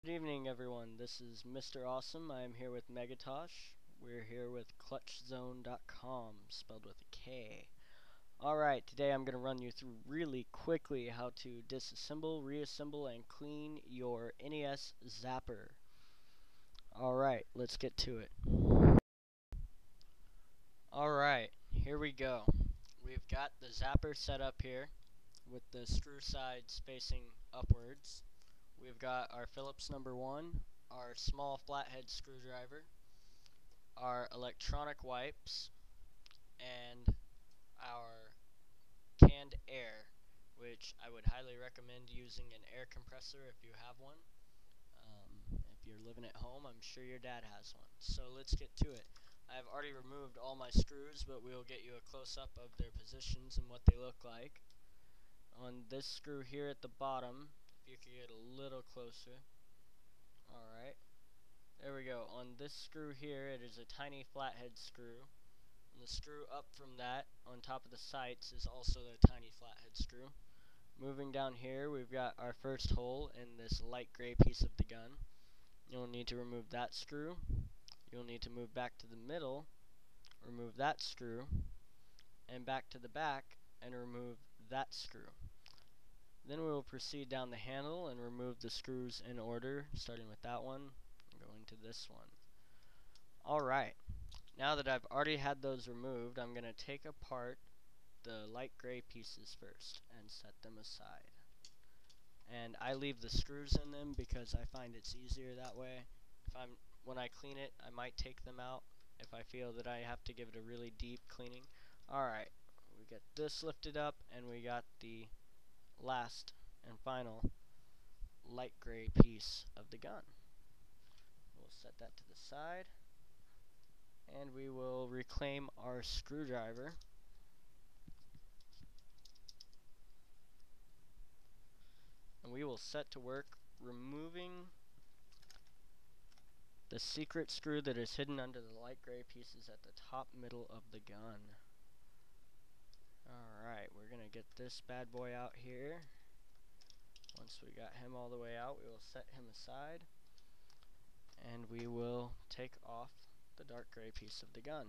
Good evening, everyone. This is Mr. Awesome. I am here with Megatosh. We're here with klutchzone.com, spelled with a K. Alright, today I'm going to run you through really quickly how to disassemble, reassemble, and clean your Nes Zapper. Alright, let's get to it. Alright, here we go. We've got the Zapper set up here with the screw sides facing upwards. We've got our Phillips number 1, our small flathead screwdriver, our electronic wipes, and our canned air, which I would highly recommend using an air compressor if you have one. If you're living at home, I'm sure your dad has one. So let's get to it. I've already removed all my screws, but we'll get you a close-up of their positions and what they look like. On this screw here at the bottom, if you could get a little closer. Alright, there we go. On this screw here, it is a tiny flathead screw. And the screw up from that, on top of the sights, is also a tiny flathead screw. Moving down here, we've got our first hole in this light gray piece of the gun. You'll need to remove that screw. You'll need to move back to the middle, remove that screw, and back to the back, and remove that screw. Then we will proceed down the handle and remove the screws in order, starting with that one and going to this one. Alright, now that I've already had those removed, I'm going to take apart the light gray pieces first and set them aside. And I leave the screws in them because I find it's easier that way. When I clean it, I might take them out if I feel that I have to give it a really deep cleaning. Alright, we get this lifted up, and we got the last and final light gray piece of the gun. We'll set that to the side, and we will reclaim our screwdriver. And we will set to work removing the secret screw that is hidden under the light gray pieces at the top middle of the gun. Alright, we're going to get this bad boy out here. Once we got him all the way out, we will set him aside, and we will take off the dark gray piece of the gun.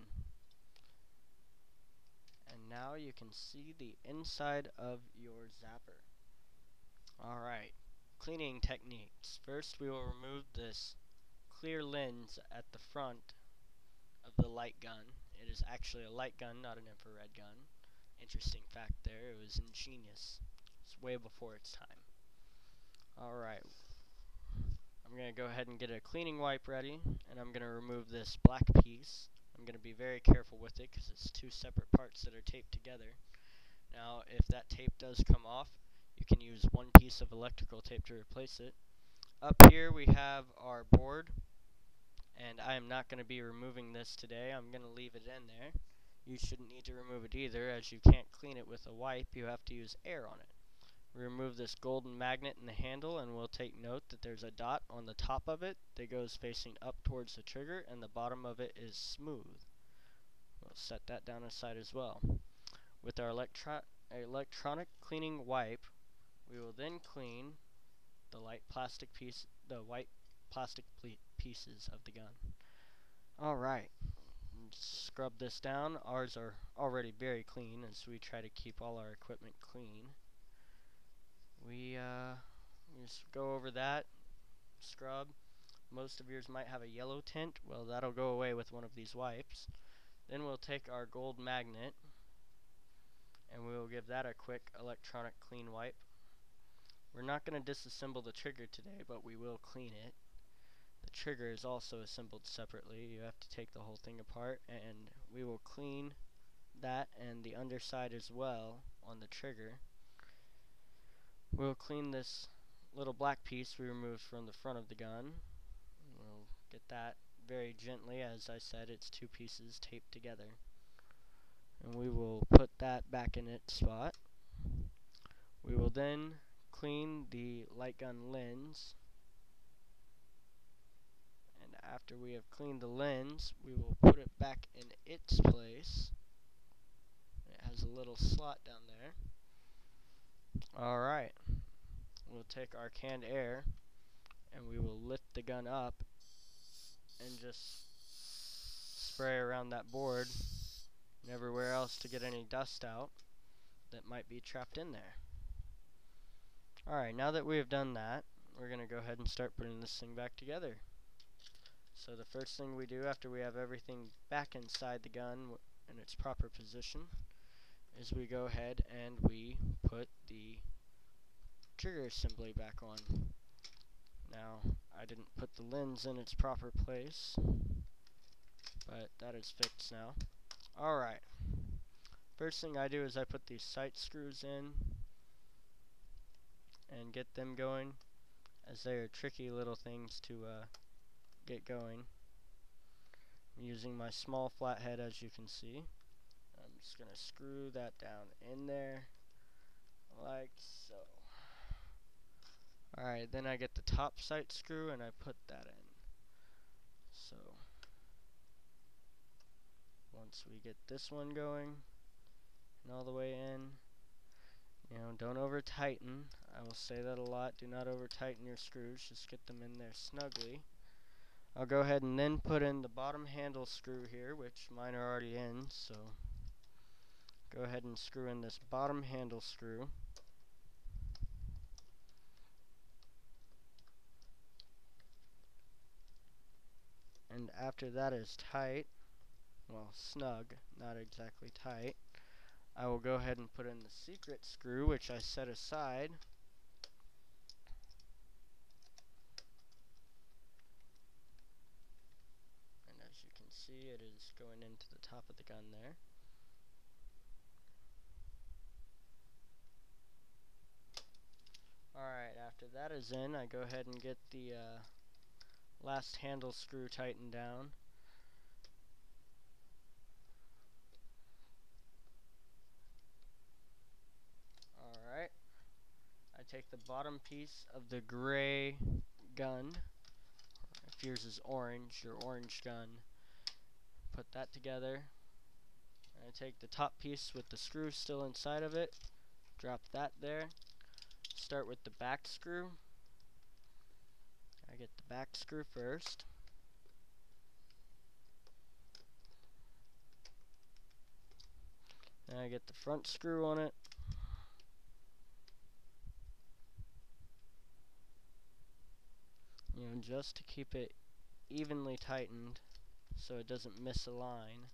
And now you can see the inside of your zapper. Alright, cleaning techniques. First, we will remove this clear lens at the front of the light gun. It is actually a light gun, not an infrared gun. Interesting fact there, it was ingenious. It's way before its time. Alright, I'm going to go ahead and get a cleaning wipe ready, and I'm going to remove this black piece. I'm going to be very careful with it because it's two separate parts that are taped together. Now, if that tape does come off, you can use one piece of electrical tape to replace it. Up here we have our board, and I am not going to be removing this today. I'm going to leave it in there. You shouldn't need to remove it either, as you can't clean it with a wipe. You have to use air on it. We remove this golden magnet in the handle, and we'll take note that there's a dot on the top of it that goes facing up towards the trigger, and the bottom of it is smooth. We'll set that down aside as well. With our electronic cleaning wipe, we will then clean the white plastic pieces of the gun. Alright, scrub this down. Ours are already very clean, as we try to keep all our equipment clean. We just go over that, scrub. Most of yours might have a yellow tint. Well, that'll go away with one of these wipes. Then we'll take our gold magnet, and we will give that a quick electronic clean wipe. We're not going to disassemble the trigger today, but we will clean it. The trigger is also assembled separately. You have to take the whole thing apart, and we will clean that and the underside as well on the trigger. We'll clean this little black piece we removed from the front of the gun. We'll get that very gently. As I said, it's two pieces taped together. And we will put that back in its spot. We will then clean the light gun lens. And after we have cleaned the lens, we will put it back in its place. It has a little slot down there. Alright, we'll take our canned air, and we will the gun up and just spray around that board and everywhere else to get any dust out that might be trapped in there. Alright, now that we have done that, we're going to go ahead and start putting this thing back together. So the first thing we do after we have everything back inside the gun in its proper position is we go ahead and we put the trigger assembly back on. Now, I didn't put the lens in its proper place, but that is fixed now. Alright, first thing I do is I put these sight screws in and get them going, as they are tricky little things to get going. I'm using my small flathead, as you can see. I'm just going to screw that down in there like so. Alright, then I get the top sight screw and I put that in. So once we get this one going and all the way in, don't over tighten. I will say that a lot. Do not over tighten your screws, just get them in there snugly. I'll go ahead and then put in the bottom handle screw here, which mine are already in, so go ahead and screw in this bottom handle screw. And after that is tight, well, snug, not exactly tight, I will go ahead and put in the secret screw, which I set aside. And as you can see, it is going into the top of the gun there. Alright, after that is in, I go ahead and get the last handle screw tightened down. Alright, I take the bottom piece of the gray gun, if yours is orange, your orange gun, put that together. And I take the top piece with the screw still inside of it, drop that there, start with the back screw. I get the back screw first. Then I get the front screw on it. Just to keep it evenly tightened so it doesn't misalign.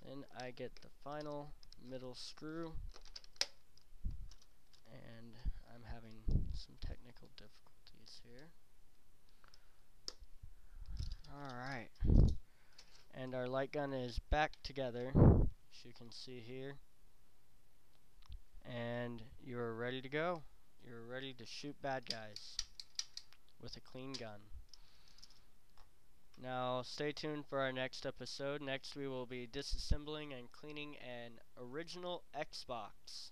Then I get the final middle screw, and I'm having some technical difficulties here. Alright, and our light gun is back together, as you can see here, and you're ready to go. You're ready to shoot bad guys with a clean gun. Now stay tuned for our next episode. Next we will be disassembling and cleaning an original Xbox.